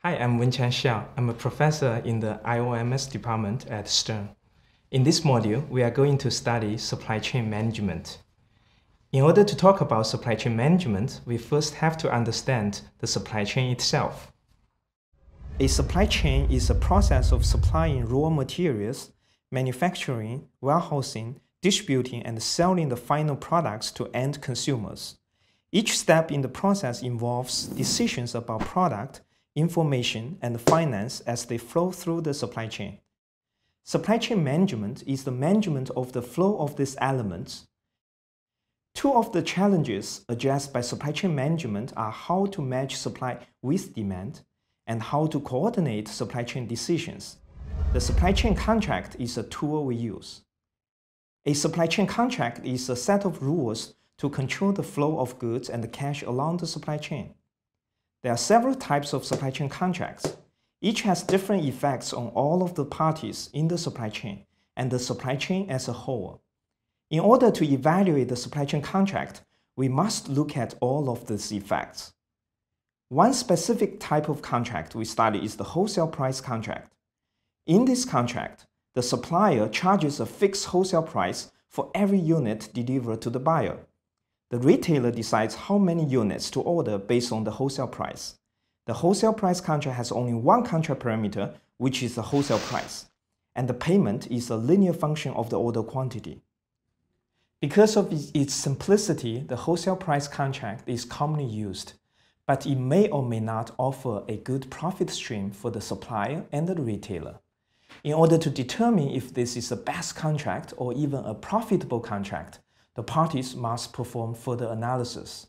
Hi, I'm Wenquiang Xiao. I'm a professor in the IOMS department at Stern. In this module, we are going to study supply chain management. In order to talk about supply chain management, we first have to understand the supply chain itself. A supply chain is a process of supplying raw materials, manufacturing, warehousing, distributing, and selling the final products to end consumers. Each step in the process involves decisions about product, information, and finance as they flow through the supply chain. Supply chain management is the management of the flow of these elements. Two of the challenges addressed by supply chain management are how to match supply with demand and how to coordinate supply chain decisions. The supply chain contract is a tool we use. A supply chain contract is a set of rules to control the flow of goods and cash along the supply chain. There are several types of supply chain contracts. Each has different effects on all of the parties in the supply chain and the supply chain as a whole. In order to evaluate the supply chain contract, we must look at all of these effects. One specific type of contract we study is the wholesale price contract. In this contract, the supplier charges a fixed wholesale price for every unit delivered to the buyer. The retailer decides how many units to order based on the wholesale price. The wholesale price contract has only one contract parameter, which is the wholesale price, and the payment is a linear function of the order quantity. Because of its simplicity, the wholesale price contract is commonly used, but it may or may not offer a good profit stream for the supplier and the retailer. In order to determine if this is the best contract or even a profitable contract, the parties must perform further analysis.